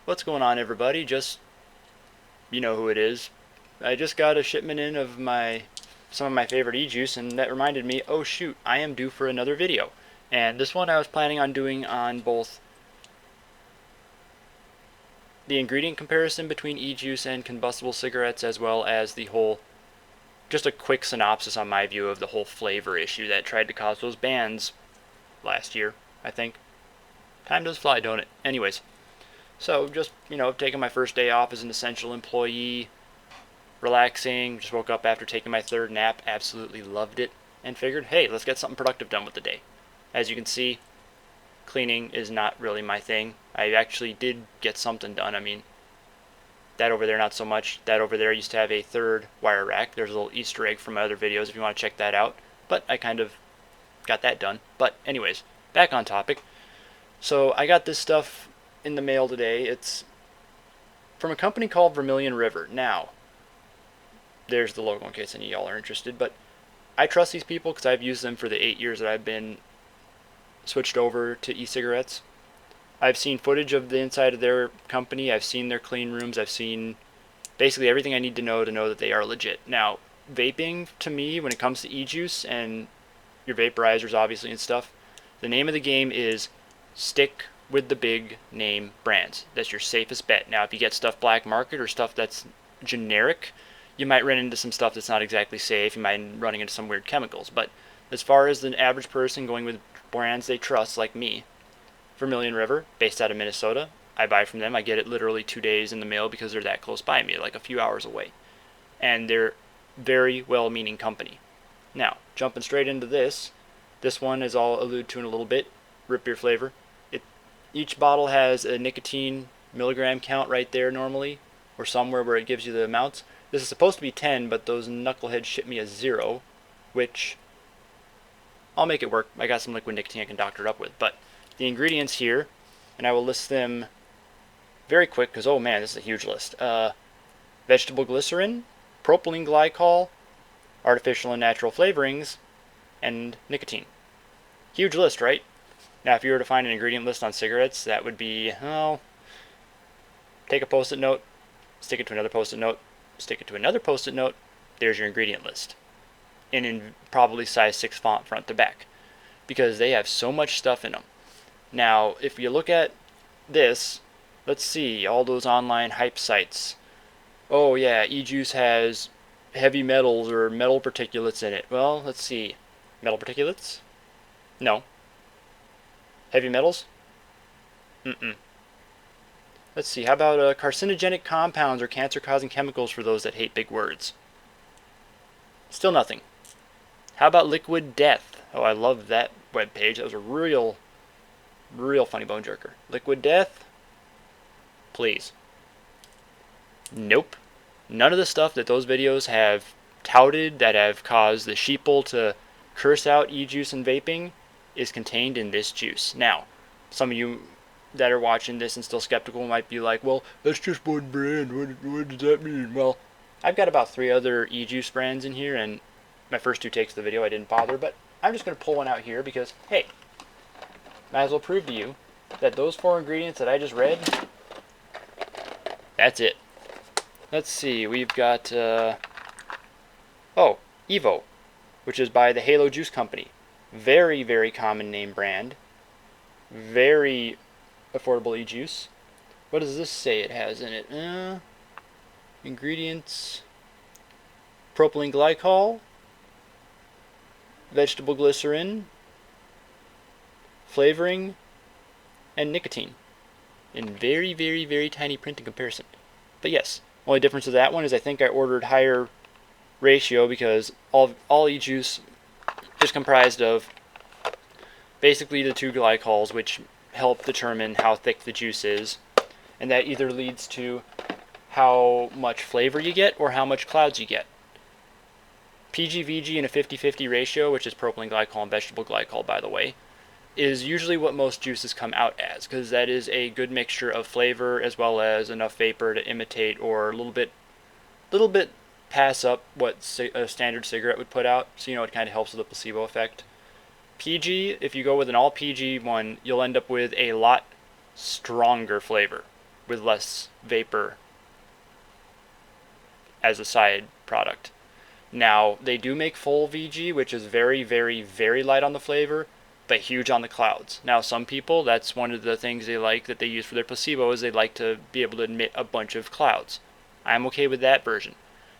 What's going on, everybody? You know who it is. I just got a shipment in of some of my favorite e-juice, and that reminded me, oh shoot, I am due for another video. And this one I was planning on doing on both the ingredient comparison between e-juice and combustible cigarettes, as well as just a quick synopsis on my view of the whole flavor issue that tried to cause those bans last year, I think. Time does fly, don't it? Anyways, so just, taking my first day off as an essential employee, relaxing, just woke up after taking my third nap, absolutely loved it, and figured, hey, let's get something productive done with the day. As you can see, cleaning is not really my thing. I actually did get something done. I mean, that over there, not so much. That over there used to have a third wire rack. There's a little Easter egg from my other videos if you want to check that out. But I kind of got that done. But anyways, back on topic. So I got this stuff in the mail today. It's from a company called Vermilion River. Now, there's the logo in case any of y'all are interested. But I trust these people because I've used them for the 8 years that I've been switched over to e-cigarettes. I've seen footage of the inside of their company. I've seen their clean rooms. I've seen basically everything I need to know that they are legit. Now, vaping, to me, when it comes to e-juice and your vaporizers, obviously, and stuff, the name of the game is stick with the big name brands. That's your safest bet. Now, if you get stuff black market or stuff that's generic, you might run into some stuff that's not exactly safe. You might run into some weird chemicals. But as far as the average person going with brands they trust, like me, Vermilion River, based out of Minnesota, I buy from them. I get it literally 2 days in the mail because they're that close by me, like a few hours away. And they're very well-meaning company. Now, jumping straight into this one, as I'll allude to in a little bit, root beer flavor. Each bottle has a nicotine milligram count right there normally, or somewhere where it gives you the amounts. This is supposed to be 10, but those knuckleheads shipped me a 0, which I'll make it work. I got some liquid nicotine I can doctor it up with. But the ingredients here, and I will list them very quick because, oh man, this is a huge list. Vegetable glycerin, propylene glycol, artificial and natural flavorings, and nicotine. Huge list, right? Now, if you were to find an ingredient list on cigarettes, that would be, take a post-it note, stick it to another post-it note, stick it to another post-it note, there's your ingredient list. And in probably size 6 font front to back. Because they have so much stuff in them. Now, if you look at this, let's see, all those online hype sites. Oh yeah, e-juice has heavy metals or metal particulates in it. Well, let's see. Metal particulates? No. Heavy metals? Mm-mm. Let's see, how about carcinogenic compounds or cancer-causing chemicals for those that hate big words? Still nothing. How about liquid death? Oh, I love that webpage. That was a real funny bone jerker. Liquid death? Please. Nope. None of the stuff that those videos have touted that have caused the sheeple to curse out e-juice and vaping is contained in this juice. Now, some of you that are watching this and still skeptical might be like, well, that's just one brand. What does that mean? Well, I've got about 3 other e-juice brands in here, and my first 2 takes of the video I didn't bother, but I'm just going to pull one out here because, hey, might as well prove to you that those 4 ingredients that I just read, that's it. Let's see, we've got, Evo, which is by the Halo Juice Company. Very, very common name brand. Very affordable e-juice. What does this say it has in it? Ingredients, propylene glycol, vegetable glycerin, flavoring, and nicotine. In very, very, very tiny print in comparison. But yes, only difference of that one is I think I ordered higher ratio because all e-juice is comprised of basically the 2 glycols, which help determine how thick the juice is, and that either leads to how much flavor you get or how much clouds you get. PG-VG in a 50-50 ratio, which is propylene glycol and vegetable glycol, by the way, is usually what most juices come out as, because that is a good mixture of flavor as well as enough vapor to imitate or a little bit pass up what a standard cigarette would put out, so it kind of helps with the placebo effect. PG, if you go with an all PG one, you'll end up with a lot stronger flavor. with less vapor as a side product. Now, they do make full VG, which is very, very, very light on the flavor, but huge on the clouds. Now, some people, that's one of the things they like that they use for their placebo, is they like to be able to emit a bunch of clouds. I'm okay with that version.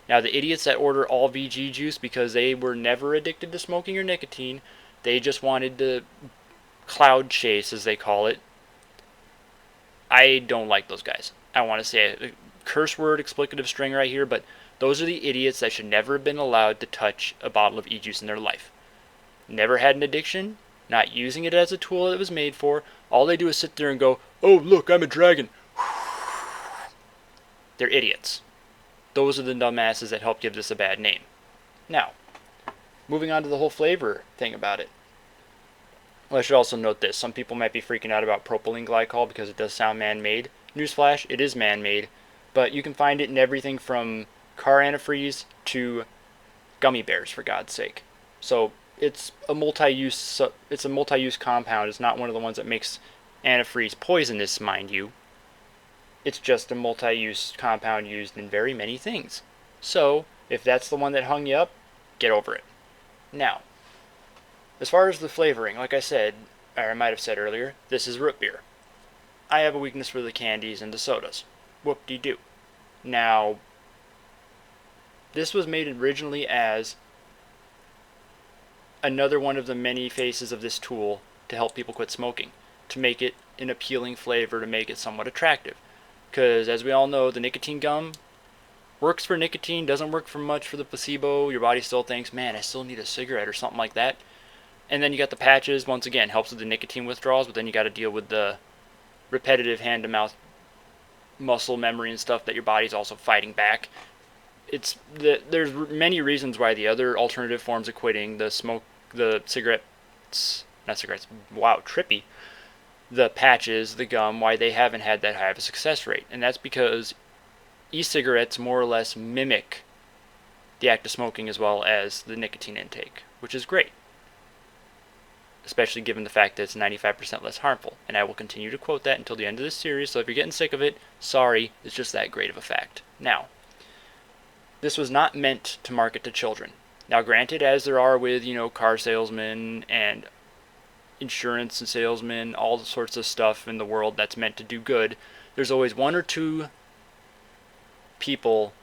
Now, the idiots that order all VG juice because they were never addicted to smoking or nicotine, they just wanted to cloud chase, as they call it. I don't like those guys. I want to say a curse word explicative string right here, but those are the idiots that should never have been allowed to touch a bottle of e-juice in their life. Never had an addiction, not using it as a tool it was made for. All they do is sit there and go, "Oh, look, I'm a dragon." They're idiots. Those are the dumbasses that help give this a bad name. Now, moving on to the whole flavor thing about it. Well, I should also note this. Some people might be freaking out about propylene glycol because it does sound man-made. Newsflash, it is man-made, but you can find it in everything from car antifreeze to gummy bears, for God's sake. So it's a multi-use compound. It's not one of the ones that makes antifreeze poisonous, mind you. It's just a multi-use compound used in very many things. So if that's the one that hung you up, get over it. Now, as far as the flavoring, like I said, or I might have said earlier, this is root beer. I have a weakness for the candies and the sodas. Whoop-de-doo. Now, this was made originally as another one of the many faces of this tool to help people quit smoking, to make it an appealing flavor, to make it somewhat attractive. Because, as we all know, the nicotine gum works for nicotine, doesn't work for much for the placebo. Your body still thinks, man, I still need a cigarette or something like that. And then you got the patches, once again, helps with the nicotine withdrawals, but then you got to deal with the repetitive hand-to-mouth muscle memory and stuff that your body's also fighting back. There's many reasons why the other alternative forms of quitting, the the patches, the gum, why they haven't had that high of a success rate. And that's because e-cigarettes more or less mimic the act of smoking as well as the nicotine intake, which is great, especially given the fact that it's 95% less harmful. And I will continue to quote that until the end of this series, so if you're getting sick of it, sorry, it's just that great of a fact. Now, this was not meant to market to children. Now, granted, as there are with, car salesmen and insurance and salesmen, all sorts of stuff in the world that's meant to do good, there's always one or two people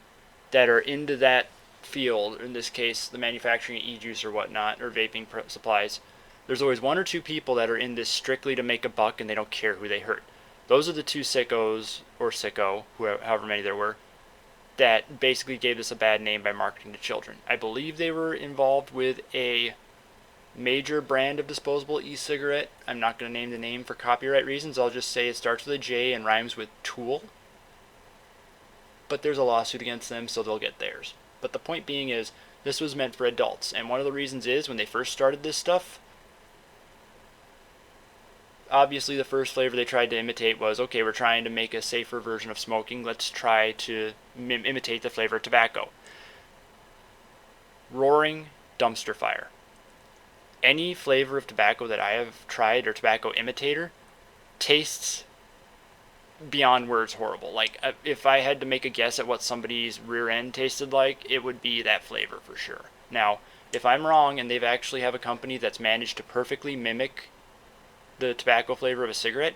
that are into that field, in this case, the manufacturing of e-juice or whatnot, or vaping supplies. There's always one or two people that are in this strictly to make a buck, and they don't care who they hurt. Those are the two sickos, or sicko, however many there were, that basically gave this a bad name by marketing to children. I believe they were involved with a major brand of disposable e-cigarette. I'm not going to name the name for copyright reasons. I'll just say it starts with a J and rhymes with tool. But there's a lawsuit against them, so they'll get theirs. But the point being is, this was meant for adults. And one of the reasons is, when they first started this stuff, obviously the first flavor they tried to imitate was, okay, we're trying to make a safer version of smoking. Let's try to imitate the flavor of tobacco. Roaring dumpster fire. Any flavor of tobacco that I have tried, or tobacco imitator, tastes beyond words horrible. Like, if I had to make a guess at what somebody's rear end tasted like, it would be that flavor for sure. Now, if I'm wrong and they've actually have a company that's managed to perfectly mimic the tobacco flavor of a cigarette,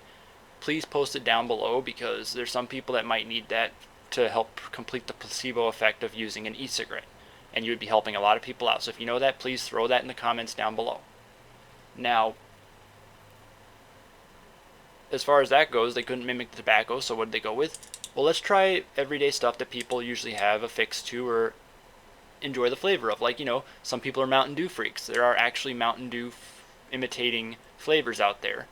please post it down below, because there's some people that might need that to help complete the placebo effect of using an e-cigarette. And you would be helping a lot of people out. So if you know that, please throw that in the comments down below. Now, as far as that goes, they couldn't mimic the tobacco, so what did they go with? Well, let's try everyday stuff that people usually have affixed to or enjoy the flavor of. Like, some people are Mountain Dew freaks. There are actually Mountain Dew imitating flavors out there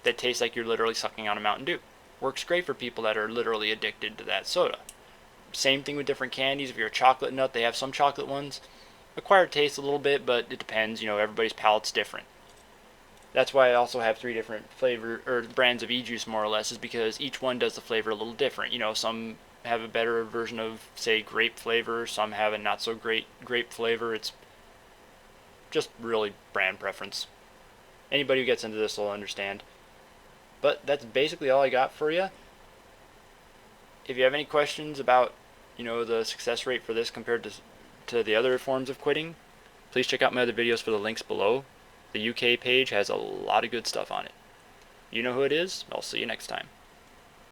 that taste like you're literally sucking on a Mountain Dew. Works great for people that are literally addicted to that soda. Same thing with different candies. If you're a chocolate nut, they have some chocolate ones. Acquired taste a little bit, but it depends. Everybody's palate's different. That's why I also have 3 different flavor or brands of e-juice, more or less, is because each one does the flavor a little different. Some have a better version of, say, grape flavor. Some have a not so great grape flavor. It's just really brand preference. Anybody who gets into this will understand. But that's basically all I got for you. if you have any questions about, the success rate for this compared to the other forms of quitting, please check out my other videos for the links below. The UK page has a lot of good stuff on it. You know who it is. I'll see you next time.